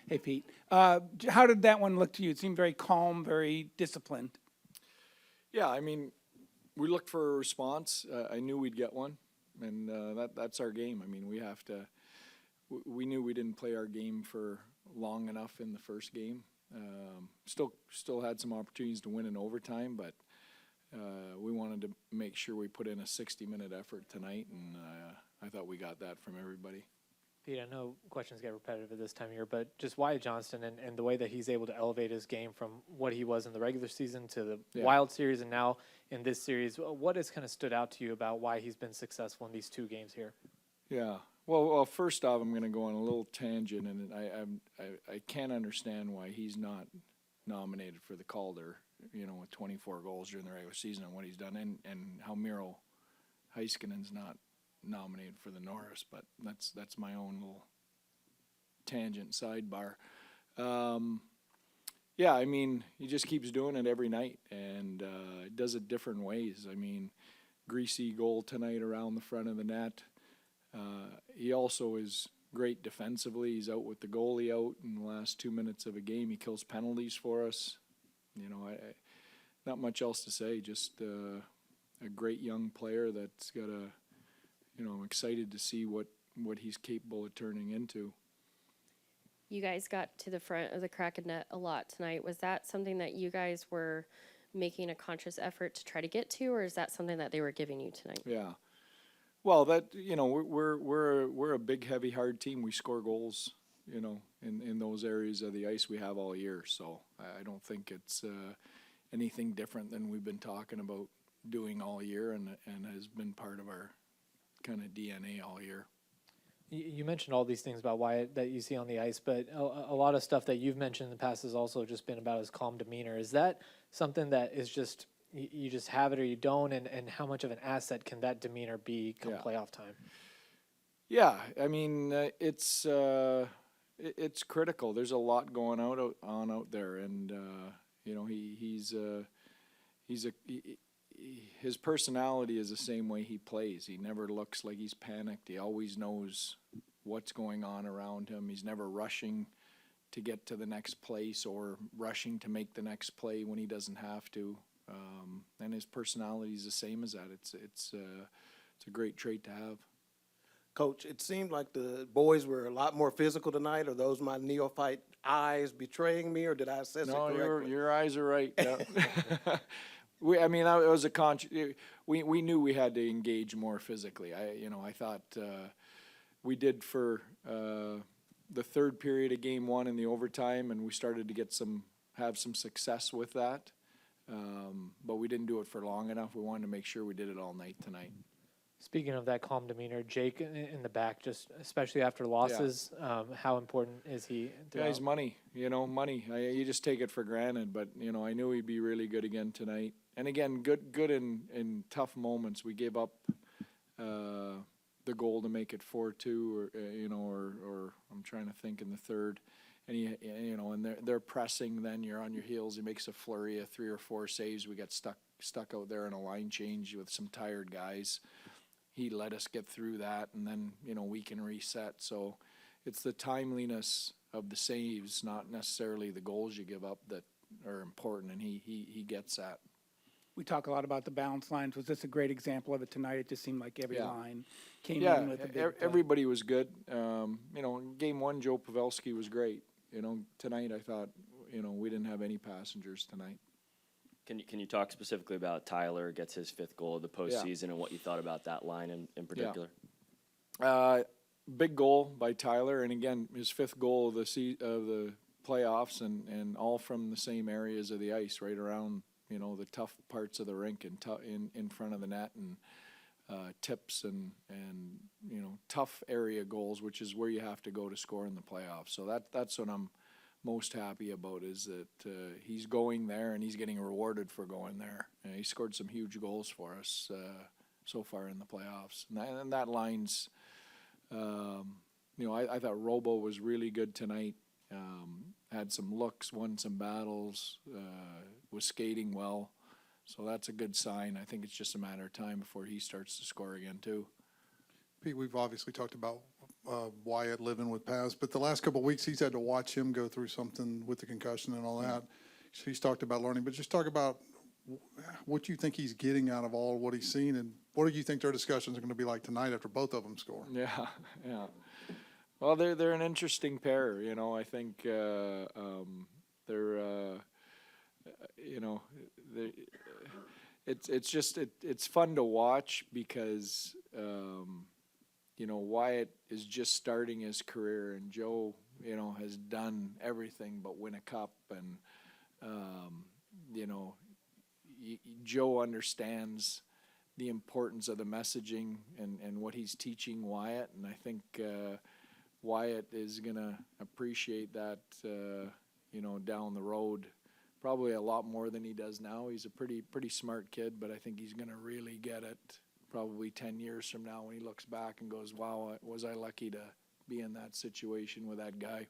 Hey, Pete. How did that one look to you? It seemed very calm, very disciplined. Yeah, I mean, we looked for a response. I knew we'd get one, and that's our game. I mean, we have to. We knew we didn't play our game for long enough in the first game. Still had some opportunities to win in overtime, but we wanted to make sure we put in a 60-minute effort tonight, and I thought we got that from everybody. Pete, I know questions get repetitive at this time of year, but just Wyatt Johnston and the way that he's able to elevate his game from what he was in the regular season to the Wild Series and now in this series, what has kind of stood out to you about why he's been successful in these 2 games here? Yeah. Well, first off, I'm going to go on a little tangent, and I can't understand why he's not nominated for the Calder, with 24 goals during the regular season and what he's done, and how Miro Heiskanen's not nominated for the Norris, but that's my own little tangent sidebar. Yeah, I mean, he just keeps doing it every night, and does it different ways. I mean, greasy goal tonight around the front of the net. He also is great defensively. He's out with the goalie out in the last 2 minutes of a game. He kills penalties for us. Not much else to say. Just a great young player that's got a. I'm excited to see what he's capable of turning into. You guys got to the front of the Kraken net a lot tonight. Was that something that you guys were making a conscious effort to try to get to, or is that something that they were giving you tonight? Yeah. Well, we're a big, heavy, hard team. We score goals, in those areas of the ice we have all year. So I don't think it's anything different than we've been talking about doing all year, and has been part of our kind of DNA all year. You mentioned all these things about Wyatt that you see on the ice, but a lot of stuff that you've mentioned in the past has also just been about his calm demeanor. Is that something that is just you just have it or you don't, and how much of an asset can that demeanor be come playoff time? Yeah, I mean, it's critical. There's a lot going on out there, and his personality is the same way he plays. He never looks like he's panicked. He always knows what's going on around him. He's never rushing to get to the next place or rushing to make the next play when he doesn't have to. And his personality is the same as that. It's a great trait to have. Coach, it seemed like the boys were a lot more physical tonight. Are those my neophyte eyes betraying me, or did I assess it correctly? No, your eyes are right. Yeah. It was we knew we had to engage more physically. I thought we did for the third period of game 1 in the overtime, and we started to have some success with that. But we didn't do it for long enough. We wanted to make sure we did it all night tonight. Speaking of that calm demeanor, Jake in the back, just especially after losses, how important is he? Yeah, he's money. Money. You just take it for granted. But I knew he'd be really good again tonight. And again, good in tough moments. We gave up the goal to make it 4-2, or I'm trying to think in the third. And and they're pressing. Then you're on your heels. He makes a flurry of 3 or 4 saves. We got stuck out there in a line change with some tired guys. He let us get through that, and then we can reset. So it's the timeliness of the saves, not necessarily the goals you give up, that are important, and he gets that. We talk a lot about the balance lines. Was this a great example of it tonight? It just seemed like every line came in with a big play. Everybody was good. Game 1, Joe Pavelski was great. Tonight I thought, we didn't have any passengers tonight. Can you talk specifically about Tyler gets his 5th goal of the postseason and what you thought about that line in particular? Big goal by Tyler, and again his 5th goal of the playoffs, and all from the same areas of the ice, right around the tough parts of the rink and in front of the net, and tips and tough area goals, which is where you have to go to score in the playoffs. So that's what I'm most happy about, is that he's going there and he's getting rewarded for going there. And he scored some huge goals for us so far in the playoffs. And that line's, I thought Robo was really good tonight. Had some looks, won some battles, was skating well. So that's a good sign. I think it's just a matter of time before he starts to score again too. Pete, we've obviously talked about Wyatt living with Paz, but the last couple of weeks, he's had to watch him go through something with the concussion and all that. So he's talked about learning, but just talk about what you think he's getting out of all what he's seen, and what do you think their discussions are going to be like tonight after both of them score? Yeah, yeah. Well, they're an interesting pair, you know. I think they're you know, it's fun to watch because you know, Wyatt is just starting his career, and Joe, you know, has done everything but win a cup, and you know, Joe understands the importance of the messaging and what he's teaching Wyatt, and I think Wyatt is gonna appreciate that, you know, down the road, probably a lot more than he does now. He's a pretty smart kid, but I think he's gonna really get it probably 10 years from now when he looks back and goes, "Wow, was I lucky to be in that situation with that guy?"